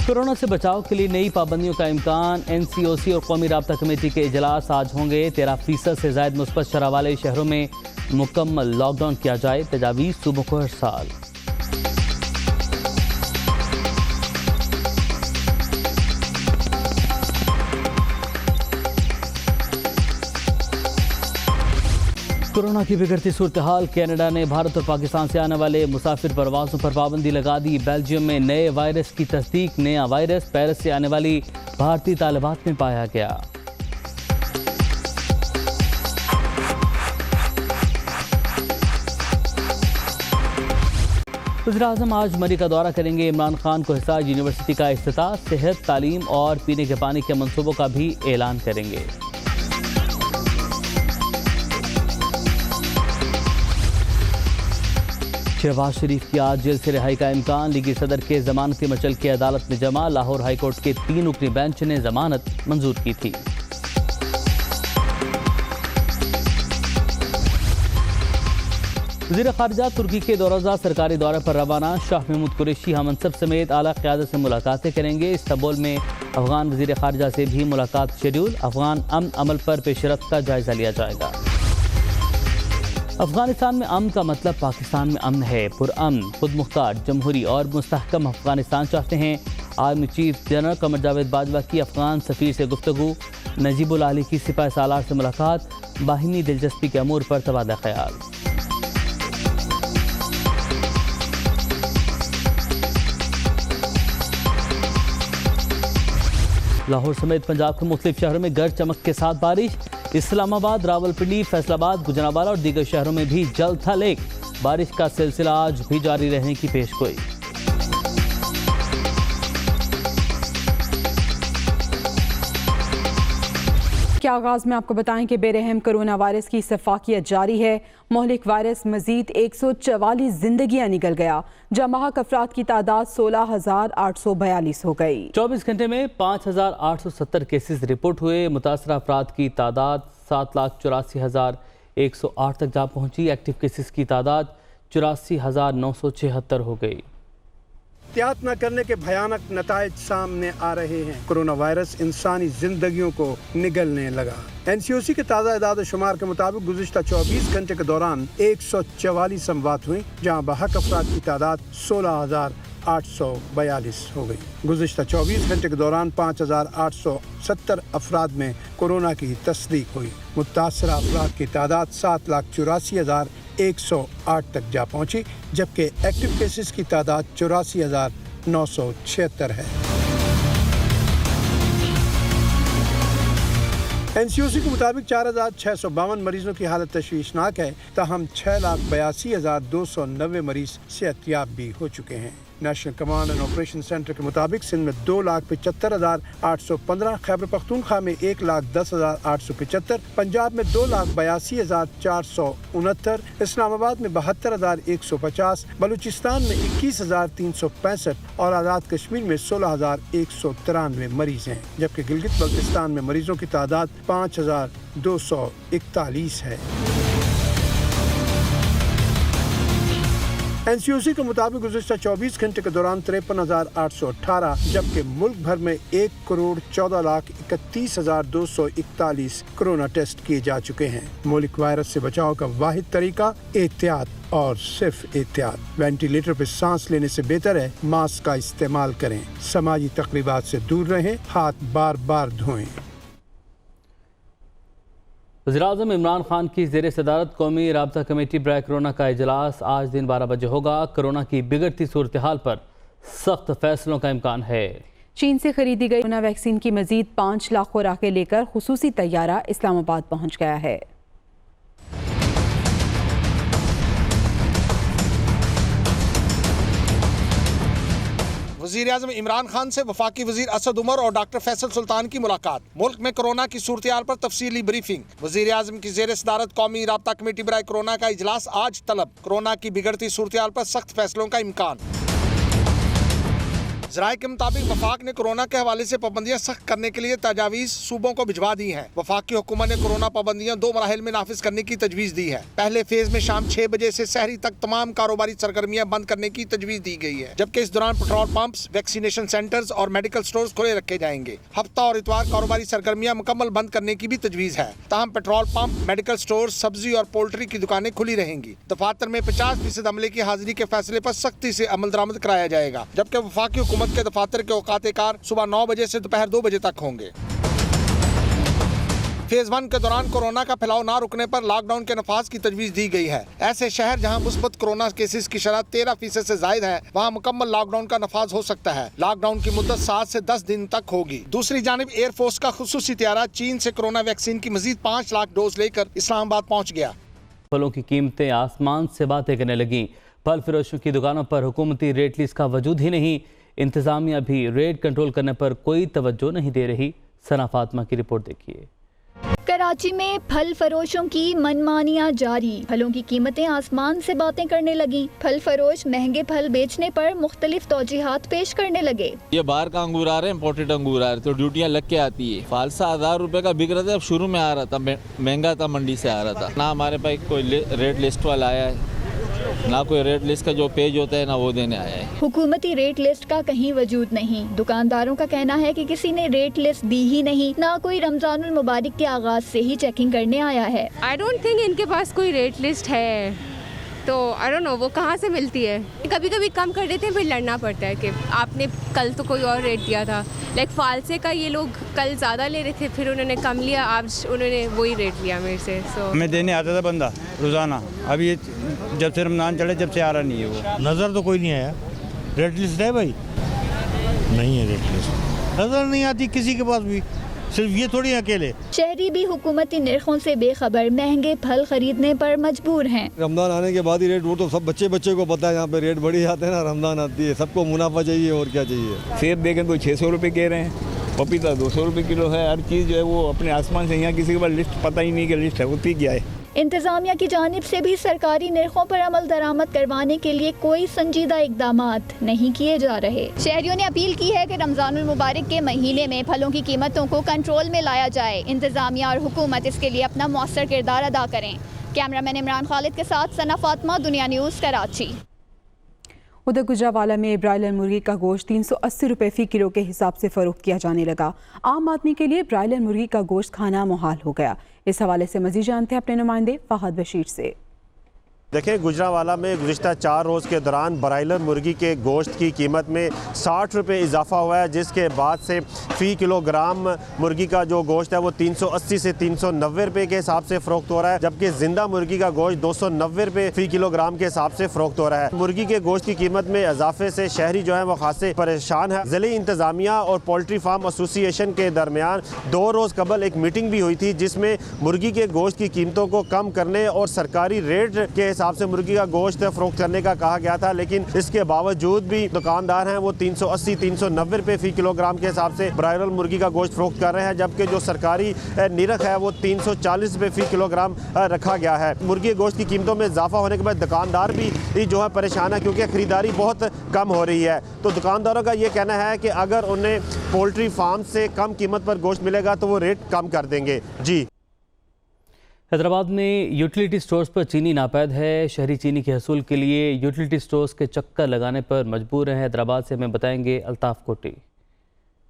Corona से बचाव के लिए नई पाबंदियों का इम्कान। एनसीओसी और कौमी राब्ता कमेटी के इजलास आज होंगे। 13% से ज्यादा मुस्बत शरह वाले शहरों में मुकम्मल लॉकडाउन किया जाए, तजावीज़ सूबों को इरसाल। कोरोना की बिगड़ती सूरत हाल। कनाडा ने भारत और पाकिस्तान से आने वाले मुसाफिर परवाज़ों पर पाबंदी लगा दी। बेल्जियम में नए वायरस की तस्दीक। नया वायरस पेरिस से आने वाली भारतीय तालिबात में पाया गया। वज़ीर-ए-आज़म आज मरी का दौरा करेंगे। इमरान खान को हिसार यूनिवर्सिटी का इफ्तिताह। सेहत, तालीम और पीने के पानी के मंसूबों का भी ऐलान करेंगे। शहबाज शरीफ की आज जेल से रिहाई का इम्कान। लीगी सदर के जमानती मचल की अदालत में जमा। लाहौर हाई कोर्ट के 3 रुकनी बेंच ने जमानत मंजूर की थी। वज़ीर ख़ारिजा तुर्की के दौरोज़ा सरकारी दौरे पर रवाना। शाह महमूद कुरैशी हमनसब समेत आला क़यादत से मुलाकातें करेंगे। इस्तांबुल में अफगान वज़ीर ख़ारिजा से भी मुलाकात शेड्यूल। अफगान अमन अमल पर पेशरफ्त का जायजा लिया जाएगा। अफगानिस्तान में अमन का मतलब पाकिस्तान में अमन है। पुरअमन, खुद मुख्तार, जमहूरी और मुस्तहकम अफगानिस्तान चाहते हैं। Army chief general Qamar Javed Bajwa की अफगान सफ़ीर से गुफ्तगू। नजीबुल आली की सिपाही सालार से मुलाकात। बाहिनी दिलचस्पी के अमूर पर तबादला ख्याल। लाहौर समेत पंजाब के मुख्तलिफ शहरों में गरज चमक के साथ बारिश। इस्लामाबाद, रावलपिंडी, फैसलाबाद, गुजरांवाला और दीगर शहरों में भी जल थल एक। बारिश का सिलसिला आज भी जारी रहने की पेशगोई। के आगाज़ में आपको बताएं कि बेरहम कोरोना वायरस की सफाकियत जारी है। मोहलिक वायरस मजीद 144 जिंदगियां निकल गया। जमाहक अफराद की तादाद 16,842 हो गई। 24 घंटे में 5,870 केसेस रिपोर्ट हुए। मुतासरा अफराद की तादाद 7,84,108 तक जा पहुंची। एक्टिव केसेस की तादाद 84,976 हो गई। एहतियात न करने के भयानक नतायज सामने आ रहे हैं। कोरोना वायरस इंसानी जिंदगियों को निगलने लगा। एनसीओसी के ताज़ा इदाद शुमार के मुताबिक गुज़िश्ता 24 घंटे के दौरान 144 अमवात हुई, जहाँ बहक अफराद की तादाद 16,842 हो गई। गुज़िश्ता 24 घंटे के दौरान 5,870 अफराद में कोरोना की तस्दीक हुई। मुतासरा अफराद की तादाद 7,84,108 तक जा पहुंची, जबकि एक्टिव केसेस की तादाद 84,976 है। एनसीओसी के मुताबिक 4,652 मरीजों की हालत तशवीशनाक है, ताहम 6,82,290 मरीज सेहतयाब भी हो चुके हैं। National command and operation centre के मुताबिक सिंध में 2,75,815, खैबर पख्तूनख्वा में 1,10,875, पंजाब में 2,82,469, इस्लामाबाद में 72,150, बलूचिस्तान में 21,365 और आज़ाद कश्मीर में 16,193 मरीज हैं, जबकि गिलगित बल्तिस्तान में मरीजों की तादाद 5,241 है। एनसीओसी के मुताबिक गुज़िश्ता 24 घंटे के दौरान 53,818, जबकि मुल्क भर में 1,14,31,241 कोरोना टेस्ट किए जा चुके हैं। मुल्क वायरस से बचाव का वाहिद तरीका एहतियात और सिर्फ एहतियात। वेंटिलेटर पर सांस लेने से बेहतर है मास्क का इस्तेमाल करें। समाजी तकरीबात से दूर रहें। हाथ बार बार धोएं। वज़ीर-ए-आज़म इमरान खान की ज़ेर सदारत कौमी राब्ता कमेटी बराए कोरोना का इजलास आज दिन 12 बजे होगा। कोरोना की बिगड़ती सूरत हाल पर सख्त फैसलों का इम्कान है। चीन से खरीदी गई कोरोना वैक्सीन की मजीद 5 लाख खुराकें लेकर खुसूसी तैयारा इस्लामाबाद पहुँच गया है। वज़ीर-ए-आज़म इमरान खान से वफाकी वज़ीर असद उमर और डॉक्टर फैसल सुल्तान की मुलाकात। मुल्क में कोरोना की सूरत-ए-हाल पर तफसीली ब्रीफिंग। वज़ीर-ए-आज़म की ज़ेर सदारत कौमी राब्ता कमेटी बराए कोरोना का इजलास आज तलब। कोरोना की बिगड़ती सूरत-ए-हाल पर सख्त फैसलों का इम्कान। जराये के मुताबिक वफाक ने कोरोना के हवाले से पाबंदियां सख्त करने के लिए तजावीज़ सूबों को भिजवा दी हैं। वफाक की हुकूमत ने कोरोना पाबंदियां 2 मराहिल में नाफिज करने की तजवीज़ दी है। पहले फेज में शाम 6 बजे से सहरी तक तमाम कारोबारी सरगर्मियां बंद करने की तजवीज़ दी गई है, जबकि इस दौरान पेट्रोल पंप्स, वैक्सीनेशन सेंटर्स और मेडिकल स्टोर्स खुले रखे जाएंगे। हफ्ता और इतवार कारोबारी सरगर्मियां मुकम्मल बंद करने की भी तजवीज़ है। ताहम पेट्रोल पंप, मेडिकल स्टोर, सब्जी और पोल्ट्री की दुकानें खुली रहेंगी। दफातर में 50% अमले की हाजिरी के फैसले पर सख्ती से अमल दरामद कराया जाएगा, जबकि वफाकी हुकूमत के दफातर के औकात कार सुबह 9 बजे से दोपहर 2 बजे तक होंगे। फेज 1 के दौरान कोरोना का फैलाव ना रुकने पर लॉकडाउन के नफाज की तजवीज़ दी गई है। ऐसे शहर जहां मुस्बत कोरोना केसेस की शरह 13% से जायद है, वहां मुकम्मल लॉकडाउन का नफाज हो सकता है। लॉकडाउन की मुद्दत 7 से 10 दिन तक होगी। दूसरी जानिब एयरफोर्स का खुसूसी तियारा चीन से कोरोना वैक्सीन की मजीद 5 लाख डोज लेकर इस्लामाबाद पहुँच गया। फलों की कीमतें आसमान से बातें करने लगी। फल फरोशों की दुकानों पर हुकूमती रेट लिस्ट का वजूद ही नहीं। इंतजामिया भी रेट कंट्रोल करने पर कोई तवज्जो नहीं दे रही। सना फातिमा की रिपोर्ट देखिए। कराची में फल फरोशों की मनमानियां जारी। फलों की कीमतें आसमान से बातें करने लगी। फल फरोश महंगे फल बेचने पर मुख्तलिफ तौजीहात पेश करने लगे। ये बाहर का अंगूर आ रहे हैं, इम्पोर्टेड अंगूर आ रहे, तो ड्यूटियां लग के आती है। फालसा 1000 रुपए का बिक रहा था, अब शुरू में आ रहा था, महंगा था, मंडी से आ रहा था। ना हमारे पास कोई रेट लिस्ट वाला आया है, ना कोई रेट लिस्ट का जो पेज होता है ना वो देने आया है। हुकूमती रेट लिस्ट का कहीं वजूद नहीं। दुकानदारों का कहना है कि किसी ने रेट लिस्ट दी ही नहीं, ना कोई रमजानुल मुबारक के आगाज से ही चेकिंग करने आया है। आई डोंट थिंक इनके पास कोई रेट लिस्ट है, तो आई डोंट नो वो कहाँ से मिलती है। कभी कभी कम कर देते हैं, फिर लड़ना पड़ता है कि आपने कल तो कोई और रेट दिया था। लाइक फालसे का ये लोग कल ज़्यादा ले रहे थे, फिर उन्होंने कम लिया, आज उन्होंने वही रेट लिया मेरे से। मैं देने आता था बंदा रोज़ाना, अब ये जब से रमज़ान चले जब से आ रहा नहीं है वो। नज़र तो कोई नहीं आया। रेट लिस्ट है भाई? नहीं है रेट लिस्ट, नज़र नहीं आती किसी के पास भी, सिर्फ ये थोड़ी अकेले। शहरी भी हुकूमती निर्खों से बेखबर महंगे फल खरीदने पर मजबूर हैं। रमज़ान आने के बाद ही रेट, वो तो सब बच्चे को पता है, यहाँ पे रेट बढ़ी जाते हैं ना, रमज़ान आती है, सबको मुनाफा चाहिए और क्या चाहिए। सेब देखें तो 600 रुपये कह रहे हैं, पपीता 200 रुपये किलो है। हर चीज़ जो है वो अपने आसमान से, यहाँ किसी के पास लिस्ट पता ही नहीं कि लिस्ट है होती क्या है। इंतजामिया की जानिब से भी सरकारी निर्खों पर अमल दरामद करवाने के लिए कोई संजीदा इकदामात नहीं किए जा रहे। शहरियों ने अपील की है कि रमजानुल मुबारक के महीने में फलों की कीमतों को कंट्रोल में लाया जाए। इंतजामिया और हुकूमत इसके लिए अपना मौसर किरदार अदा करें। कैमरामैन इमरान खालिद के साथ सना फातिमा, दुनिया न्यूज़, कराची। उधर गुजरावाला में ब्रायलर मुर्गी का गोश्त 380 रुपये फ़ी किलो के हिसाब से फ़रोख्त किया जाने लगा। आम आदमी के लिए ब्रायलर मुर्गी का गोश्त खाना मुहाल हो गया। इस हवाले से मज़ीद जानते हैं अपने नुमाइंदे फ़हद बशीर से। देखिए, गुजरावाला में गुज़िश्ता 4 रोज़ के दौरान ब्रायलर मुर्गी के गोश्त की कीमत में 60 रुपये इजाफा हुआ है, जिसके बाद से फ़ी किलोग्राम मुर्गी का जो गोश्त है वो 380 से 390 रुपये के हिसाब से फ़रोख्त हो रहा है, जबकि ज़िंदा मुर्गी का गोश्त 290 रुपये फ़ी किलोग्राम के हिसाब से फ़रोख्त हो रहा है। मुर्गी के गोश्त की कीमत में इजाफे से शहरी जो है वो खासे परेशान है। ज़िले इंतज़ामिया और पोल्ट्री फार्म एसोसिएशन के दरमियान 2 रोज़ कबल एक मीटिंग भी हुई थी, जिसमें मुर्गी के गोश्त की कीमतों को कम करने और सरकारी रेट के हिसाब से मुर्गी का गोश्त फरोख्त करने का कहा गया था, लेकिन इसके बावजूद भी दुकानदार हैं वो 380-390 रुपये फ़ी किलोग्राम के हिसाब से ब्रायलर मुर्गी का गोश्त फरोख्त कर रहे हैं, जबकि जो सरकारी निरख है वो 340 रुपये फ़ी किलोग्राम रखा गया है। मुर्गी के गोश्त की कीमतों में इजाफा होने के बाद दुकानदार भी जो है परेशान है, क्योंकि ख़रीदारी बहुत कम हो रही है। तो दुकानदारों का ये कहना है कि अगर उन्हें पोल्ट्री फार्म से कम कीमत पर गोश्त मिलेगा तो वो रेट कम कर देंगे। जी, हैदराबाद में यूटिलिटी स्टोर्स पर चीनी नापैद है। शहरी चीनी के हसूल के लिए यूटिलिटी स्टोर्स के चक्कर लगाने पर मजबूर हैं। हैदराबाद से हमें बताएंगे अल्ताफ कोटी।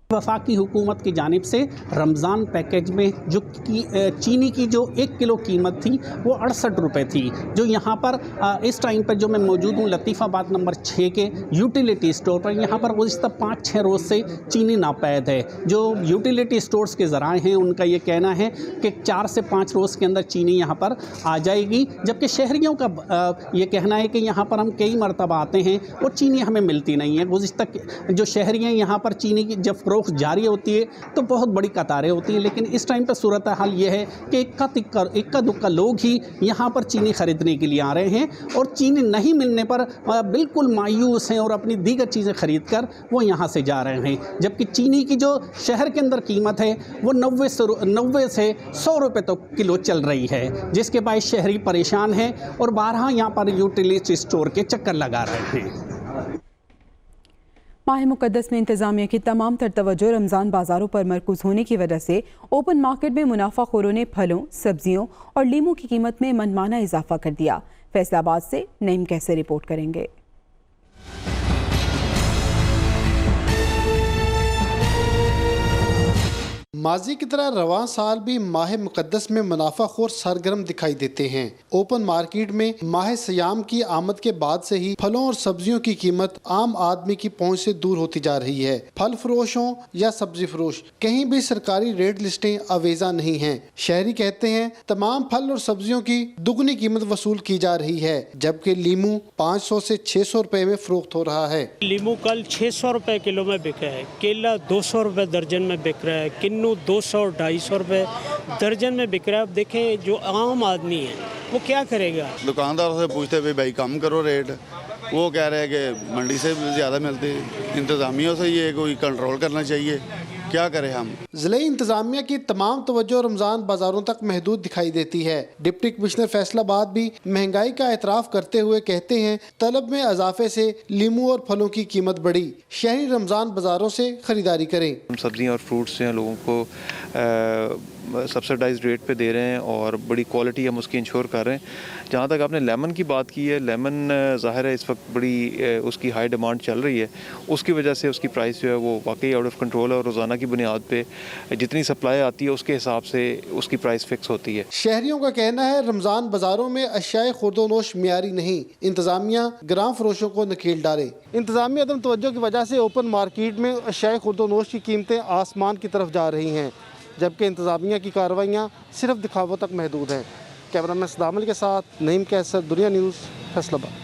वफाकी हुकूमत की जानिब से रमज़ान पैकेज में जो चीनी की जो 1 किलो कीमत थी वो 68 रुपये थी। जो यहाँ पर इस टाइम पर जो मैं मौजूद हूँ लतीफ़ाबाद नंबर 6 के यूटिलिटी स्टोर पर, यहाँ पर गुज़िश्ता 5-6 रोज़ से चीनी नापैद है। जो यूटिलिटी स्टोर्स के ज़राए हैं उनका ये कहना है कि 4 से 5 रोज़ के अंदर चीनी यहाँ पर आ जाएगी, जबकि शहरियों का ये कहना है कि यहाँ पर हम कई मरतबा आते हैं और चीनी हमें मिलती नहीं है। गुज़िश्ता जो शहरी हैं यहाँ पर चीनी की जब फ़रोख्त जारी होती है तो बहुत बड़ी कतारें होती हैं, लेकिन इस टाइम पर सूरत हाल ये है कि इक्का दुक्का लोग ही यहाँ पर चीनी ख़रीदने के लिए आ रहे हैं और चीनी नहीं मिलने पर बिल्कुल मायूस हैं और अपनी दीगर चीज़ें ख़रीद कर वो यहाँ से जा रहे हैं। जबकि चीनी की जो शहर के अंदर कीमत है वो 90 से 100 रुपये तक किलो चल रही है, जिसके बायस शहरी परेशान हैं और बारहा यहाँ पर यूटिलिटी स्टोर के चक्कर लगा रहे हैं। माह मुक़द्दस में इंतज़ामिया की तमाम तर तवज्जो रमज़ान बाज़ारों पर मरकूज़ होने की वजह से ओपन मार्केट में मुनाफाखोरों ने फलों, सब्जियों और लीमू की कीमत में मनमाना इजाफा कर दिया। फैसलाबाद से नईम कैसे रिपोर्ट करेंगे। माजी की तरह रवां साल भी माह मुक़द्दस में मुनाफाखोर सरगर्म दिखाई देते हैं। ओपन मार्केट में माह सयाम की आमद के बाद से ही फलों और सब्जियों की कीमत आम आदमी की पहुंच से दूर होती जा रही है। फल फरोश हों या सब्जी फरोश, कहीं भी सरकारी रेट लिस्टें अवेजा नहीं हैं। शहरी कहते हैं तमाम फल और सब्जियों की दुगनी कीमत वसूल की जा रही है, जबकि लीमू 500 से 600 रुपए में फरोख्त हो रहा है। लीमू कल 600 रुपए किलो में बिका है, केला 200 रुपए दर्जन में बिक रहा है, किन्नू 200-250 रुपए दर्जन में बिक रहा है। अब देखें जो आम आदमी है वो क्या करेगा। दुकानदारों से पूछते भाई कम करो रेट, वो कह रहे हैं कि मंडी से ज़्यादा मिलते हैं। इंतज़ामिया से ये कोई कंट्रोल करना चाहिए, क्या करें हम। ज़िले इंतज़ामिया की तमाम तवज्जो रमज़ान बाज़ारों तक महदूद दिखाई देती है। डिप्टी कमिश्नर फैसलाबाद भी महंगाई का एतराफ़ करते हुए कहते हैं तलब में इजाफे से लीमू और फलों की कीमत बढ़ी, शहरी रमज़ान बाज़ारों से ख़रीदारी करें। सब्जियाँ और फ्रूट्स जो हैं लोगों को सब्सिडाइज रेट पे दे रहे हैं और बड़ी क्वालिटी हम उसकी इंश्योर कर रहे हैं। जहाँ तक आपने लेमन की बात की है, लेमन ज़ाहिर है इस वक्त बड़ी उसकी हाई डिमांड चल रही है, उसकी वजह से उसकी प्राइस जो है वो वाकई आउट ऑफ कंट्रोल है और रोज़ाना की बुनियाद पे जितनी सप्लाई आती है उसके हिसाब से उसकी प्राइस फिक्स होती है। शहरियों का कहना है रमज़ान बाज़ारों में अशियाए खुर्दोनोश मियारी नहीं, इंतज़ामिया ग्राम फरोशों को नकेल डाले। इंतज़ामिया अदम तवज्जो की वजह से ओपन मार्केट में अशियाए खुर्दोनोश की कीमतें आसमान की तरफ जा रही हैं, जबकि इंतज़ामिया की कार्रवाइयाँ सिर्फ दिखावों तक महदूद हैं। कैमरामैन सदामल के साथ नईम कैसर, दुनिया न्यूज़, फैसलाबाद।